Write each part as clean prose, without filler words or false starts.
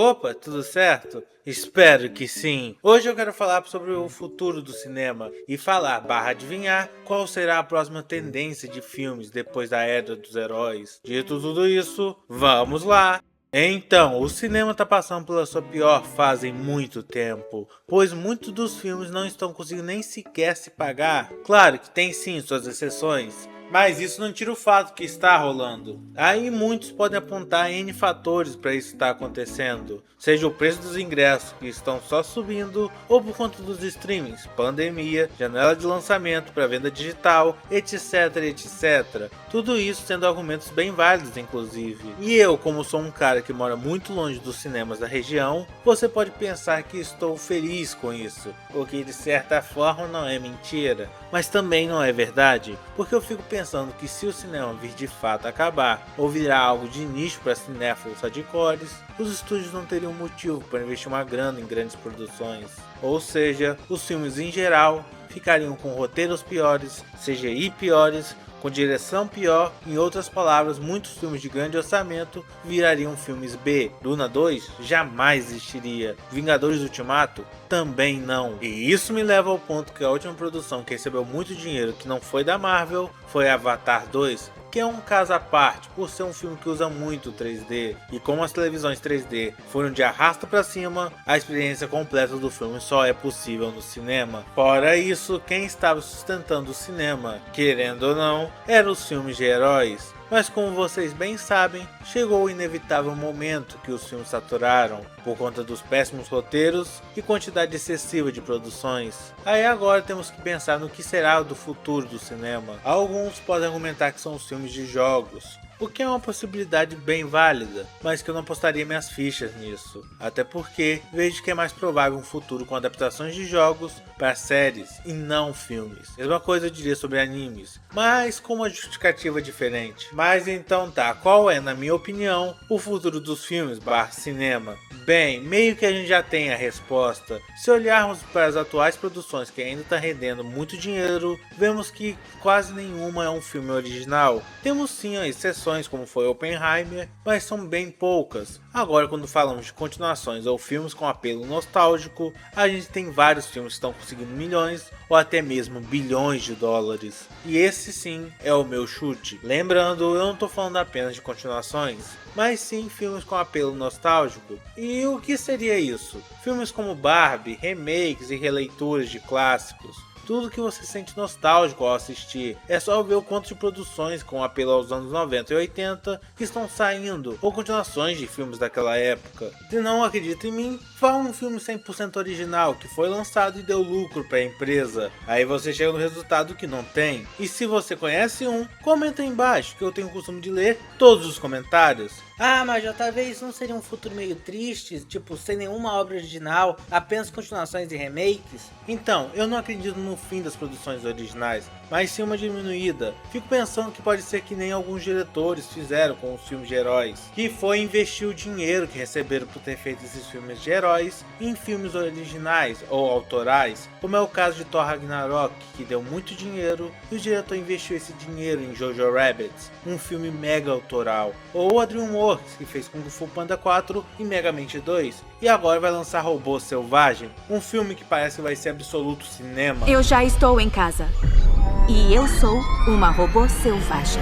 Opa, tudo certo? Espero que sim. Hoje eu quero falar sobre o futuro do cinema e adivinhar qual será a próxima tendência de filmes depois da Era dos Heróis. Dito tudo isso, vamos lá! Então, o cinema está passando pela sua pior fase em muito tempo, pois muitos dos filmes não estão conseguindo nem sequer se pagar. Claro que tem sim suas exceções, mas isso não tira o fato que está rolando. Aí muitos podem apontar N fatores para isso estar acontecendo, seja o preço dos ingressos que estão só subindo, ou por conta dos streamings, pandemia, janela de lançamento para venda digital, etc, etc. Tudo isso sendo argumentos bem válidos inclusive. E eu, como sou um cara que mora muito longe dos cinemas da região, você pode pensar que estou feliz com isso, o que de certa forma não é mentira, mas também não é verdade, porque eu fico pensando que se o cinema vir de fato acabar, ou virar algo de nicho para cinéfilos hardcores, os estúdios não teriam motivo para investir uma grana em grandes produções. Ou seja, os filmes em geral ficariam com roteiros piores, CGI piores, com direção pior, em outras palavras, muitos filmes de grande orçamento virariam filmes B. Duna 2 jamais existiria. Vingadores Ultimato também não. E isso me leva ao ponto que a última produção que recebeu muito dinheiro que não foi da Marvel foi Avatar 2, que é um caso à parte por ser um filme que usa muito 3D, e como as televisões 3D foram de arrasta pra cima, a experiência completa do filme só é possível no cinema. Fora isso, quem estava sustentando o cinema, querendo ou não, eram os filmes de heróis. Mas como vocês bem sabem, chegou o inevitável momento que os filmes saturaram por conta dos péssimos roteiros e quantidade excessiva de produções. Aí agora temos que pensar no que será do futuro do cinema. Alguns podem argumentar que são os filmes de jogos, o que é uma possibilidade bem válida, mas que eu não apostaria minhas fichas nisso, até porque vejo que é mais provável um futuro com adaptações de jogos para séries e não filmes. Mesma coisa eu diria sobre animes, mas com uma justificativa diferente. Mas então tá, qual é, na minha opinião, o futuro dos filmes / cinema? Bem, meio que a gente já tem a resposta. Se olharmos para as atuais produções que ainda estão rendendo muito dinheiro, vemos que quase nenhuma é um filme original. Temos sim as exceções como foi Oppenheimer, mas são bem poucas. Agora quando falamos de continuações ou filmes com apelo nostálgico, a gente tem vários filmes que estão conseguindo milhões ou até mesmo bilhões de dólares. E esse sim é o meu chute. Lembrando, eu não estou falando apenas de continuações, mas sim filmes com apelo nostálgico. E o que seria isso? Filmes como Barbie, remakes e releituras de clássicos. Tudo que você sente nostálgico ao assistir. É só ver o quanto de produções com apelo aos anos 90 e 80 que estão saindo, ou continuações de filmes daquela época. Se não acredita em mim, vá um filme 100% original que foi lançado e deu lucro para a empresa. Aí você chega no resultado que não tem. E se você conhece um, comenta aí embaixo, que eu tenho o costume de ler todos os comentários. Ah, mas JV, isso não seria um futuro meio triste? Tipo, sem nenhuma obra original, apenas continuações e remakes? Então, eu não acredito no fim das produções originais, mas sim uma diminuída. Fico pensando que pode ser que nem alguns diretores fizeram com os filmes de heróis, que foi investir o dinheiro que receberam por ter feito esses filmes de heróis em filmes originais ou autorais, como é o caso de Thor Ragnarok, que deu muito dinheiro e o diretor investiu esse dinheiro em Jojo Rabbit, um filme mega autoral, ou a DreamWorks, que fez Kung Fu Panda 4 e Megamente 2, e agora vai lançar Robô Selvagem, um filme que parece que vai ser absoluto cinema. Eu já estou em casa. E eu sou uma robô selvagem.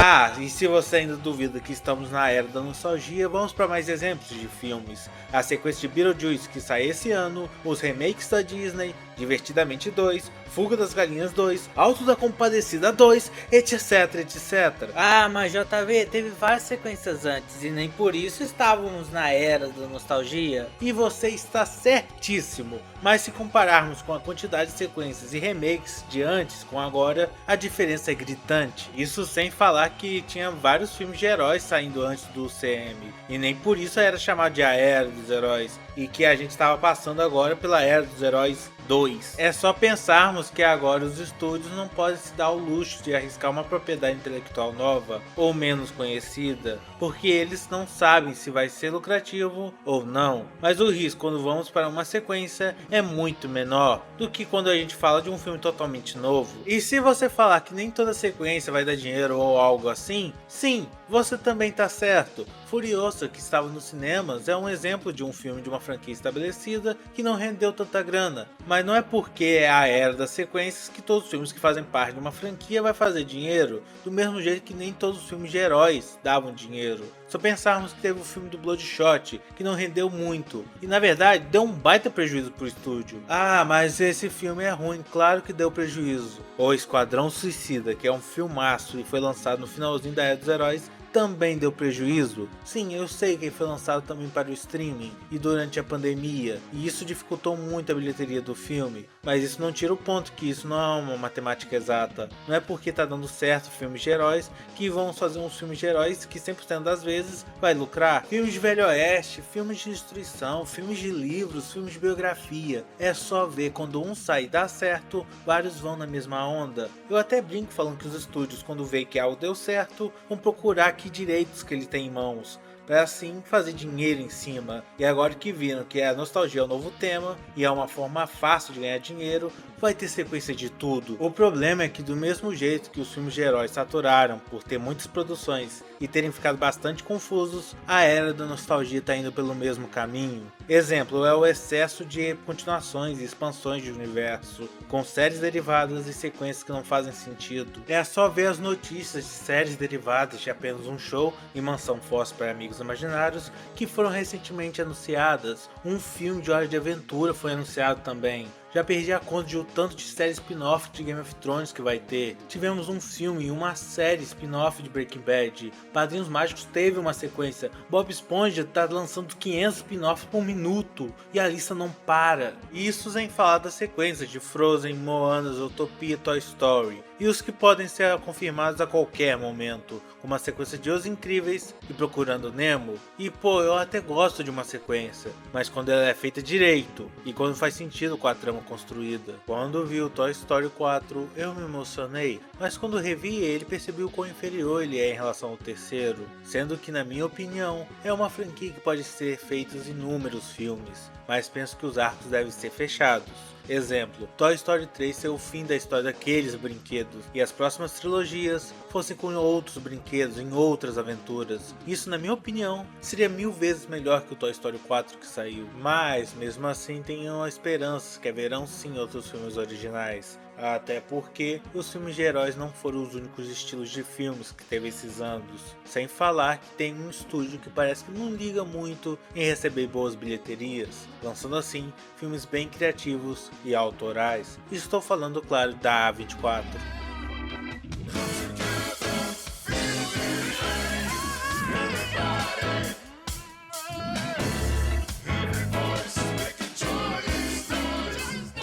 Ah, e se você ainda duvida que estamos na era da nostalgia, vamos para mais exemplos de filmes. A sequência de Beetlejuice que sai esse ano, os remakes da Disney, Divertidamente 2, Fuga das Galinhas 2, Alto da Compadecida 2, etc, etc. Ah, mas JV, teve várias sequências antes e nem por isso estávamos na era da nostalgia. E você está certíssimo, mas se compararmos com a quantidade de sequências e remakes de antes com agora, a diferença é gritante. Isso sem falar que tinha vários filmes de heróis saindo antes do UCM, e nem por isso era chamado de a Era dos Heróis, e que a gente estava passando agora pela Era dos Heróis 2. É só pensarmos que agora os estúdios não podem se dar o luxo de arriscar uma propriedade intelectual nova ou menos conhecida, porque eles não sabem se vai ser lucrativo ou não. Mas o risco quando vamos para uma sequência é muito menor do que quando a gente fala de um filme totalmente novo. E se você falar que nem toda sequência vai dar dinheiro ou algo assim, sim, você também tá certo. Furiosa, que estava nos cinemas, é um exemplo de um filme de uma franquia estabelecida que não rendeu tanta grana. Mas não é porque é a era das sequências que todos os filmes que fazem parte de uma franquia vai fazer dinheiro, do mesmo jeito que nem todos os filmes de heróis davam dinheiro. Só pensarmos que teve o filme do Bloodshot, que não rendeu muito, e na verdade deu um baita prejuízo pro estúdio. Ah, mas esse filme é ruim, claro que deu prejuízo. O Esquadrão Suicida, que é um filmaço e foi lançado no finalzinho da Era dos Heróis, também deu prejuízo? Sim, eu sei que ele foi lançado também para o streaming e durante a pandemia, e isso dificultou muito a bilheteria do filme, mas isso não tira o ponto que isso não é uma matemática exata. Não é porque tá dando certo filmes de heróis que vamos fazer uns filmes de heróis que 100% das vezes vai lucrar. Filmes de Velho Oeste, filmes de destruição, filmes de livros, filmes de biografia. É só ver quando um sai e dá certo, vários vão na mesma onda. Eu até brinco falando que os estúdios, quando veem que algo deu certo, vão procurar que direitos que ele tem em mãos, para assim fazer dinheiro em cima. E agora que viram que a nostalgia é o novo tema e é uma forma fácil de ganhar dinheiro, vai ter sequência de tudo. O problema é que do mesmo jeito que os filmes de heróis saturaram por ter muitas produções e terem ficado bastante confusos, a era da nostalgia está indo pelo mesmo caminho. Exemplo é o excesso de continuações e expansões de universo, com séries derivadas e sequências que não fazem sentido. É só ver as notícias de séries derivadas de apenas um show e Mansão Foz para Amigos Imaginários que foram recentemente anunciadas. Um filme de Hora de Aventura foi anunciado também. Já perdi a conta de o tanto de série spin-off de Game of Thrones que vai ter. Tivemos um filme e uma série spin-off de Breaking Bad. Padrinhos Mágicos teve uma sequência. Bob Esponja tá lançando 500 spin-offs por minuto. E a lista não para. Isso sem falar das sequências de Frozen, Moana, Zootopia, Toy Story. E os que podem ser confirmados a qualquer momento. Como a sequência de Os Incríveis e Procurando Nemo. E pô, eu até gosto de uma sequência. Mas quando ela é feita direito. E quando faz sentido com a trama construída. Quando vi o Toy Story 4, eu me emocionei, mas quando revi ele, percebi o quão inferior ele é em relação ao terceiro, sendo que, na minha opinião, é uma franquia que pode ser feitos inúmeros filmes, mas penso que os arcos devem ser fechados. Exemplo, Toy Story 3 ser o fim da história daqueles brinquedos e as próximas trilogias fossem com outros brinquedos em outras aventuras. Isso, na minha opinião, seria 1000 vezes melhor que o Toy Story 4 que saiu. Mas, mesmo assim, tenham a esperança que haverão sim outros filmes originais. Até porque os filmes de heróis não foram os únicos estilos de filmes que teve esses anos. Sem falar que tem um estúdio que parece que não liga muito em receber boas bilheterias, lançando assim filmes bem criativos e autorais. Estou falando, claro, da A24.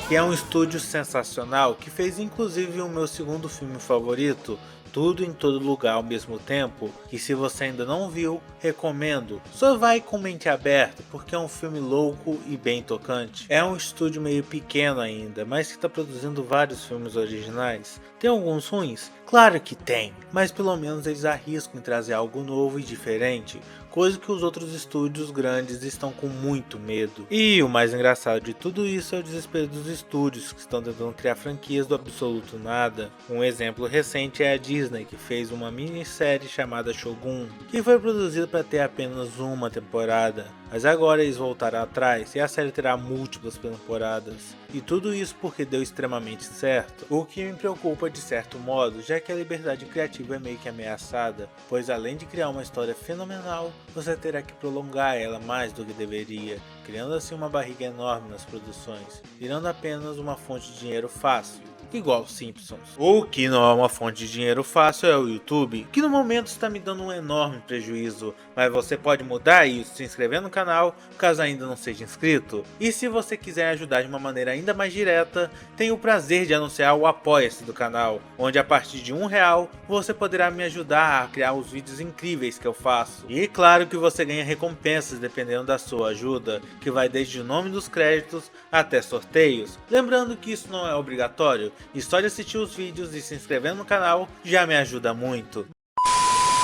Que é um estúdio sensacional que fez inclusive o meu segundo filme favorito, Tudo em Todo Lugar ao Mesmo Tempo, que se você ainda não viu, recomendo. Só vai com mente aberta, porque é um filme louco e bem tocante. É um estúdio meio pequeno ainda, mas que está produzindo vários filmes originais. Tem alguns ruins? Claro que tem, mas pelo menos eles arriscam em trazer algo novo e diferente, coisa que os outros estúdios grandes estão com muito medo. E o mais engraçado de tudo isso é o desespero dos estúdios que estão tentando criar franquias do absoluto nada. Um exemplo recente é a Disney, que fez uma minissérie chamada Shogun, que foi produzida para ter apenas uma temporada, mas agora eles voltaram atrás e a série terá múltiplas temporadas. E tudo isso porque deu extremamente certo, o que me preocupa de certo modo, já que a liberdade criativa é meio que ameaçada, pois além de criar uma história fenomenal, você terá que prolongar ela mais do que deveria, criando assim uma barriga enorme nas produções, virando apenas uma fonte de dinheiro fácil. igual os Simpsons. O que não é uma fonte de dinheiro fácil é o YouTube, que no momento está me dando um enorme prejuízo, mas você pode mudar isso se inscrevendo no canal, caso ainda não seja inscrito. E se você quiser ajudar de uma maneira ainda mais direta, tenho o prazer de anunciar o Apoia-se do canal, onde a partir de R$1 você poderá me ajudar a criar os vídeos incríveis que eu faço. E claro que você ganha recompensas dependendo da sua ajuda, que vai desde o nome dos créditos até sorteios. Lembrando que isso não é obrigatório, e só de assistir os vídeos e se inscrever no canal já me ajuda muito.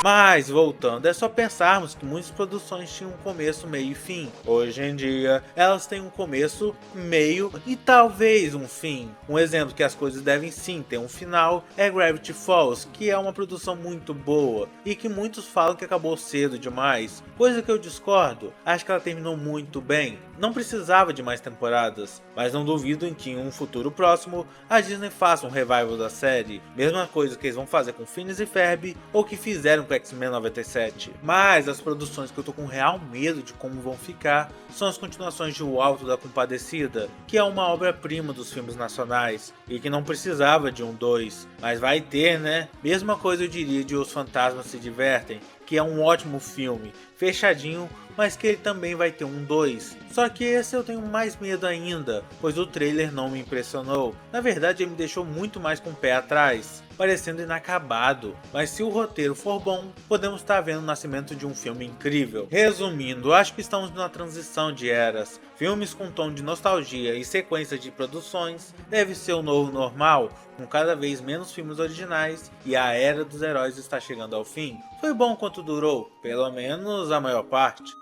Mas, voltando, é só pensarmos que muitas produções tinham um começo, meio e fim. Hoje em dia, elas têm um começo, meio e talvez um fim. Um exemplo que as coisas devem sim ter um final é Gravity Falls, que é uma produção muito boa e que muitos falam que acabou cedo demais. Coisa que eu discordo, acho que ela terminou muito bem. Não precisava de mais temporadas, mas não duvido em que em um futuro próximo a Disney faça um revival da série. Mesma coisa que eles vão fazer com Phineas e Ferb ou que fizeram com X-Men 97. Mas as produções que eu tô com real medo de como vão ficar são as continuações de O Alto da Compadecida, que é uma obra-prima dos filmes nacionais e que não precisava de um 2, mas vai ter, né? Mesma coisa eu diria de Os Fantasmas Se Divertem, que é um ótimo filme, fechadinho, mas que ele também vai ter um 2. Só que esse eu tenho mais medo ainda, pois o trailer não me impressionou. Na verdade ele me deixou muito mais com o pé atrás, parecendo inacabado. Mas se o roteiro for bom, podemos estar vendo o nascimento de um filme incrível. Resumindo, acho que estamos na transição de eras. Filmes com tom de nostalgia e sequência de produções deve ser o novo normal, com cada vez menos filmes originais, e a era dos heróis está chegando ao fim. Foi bom enquanto durou, pelo menos a maior parte.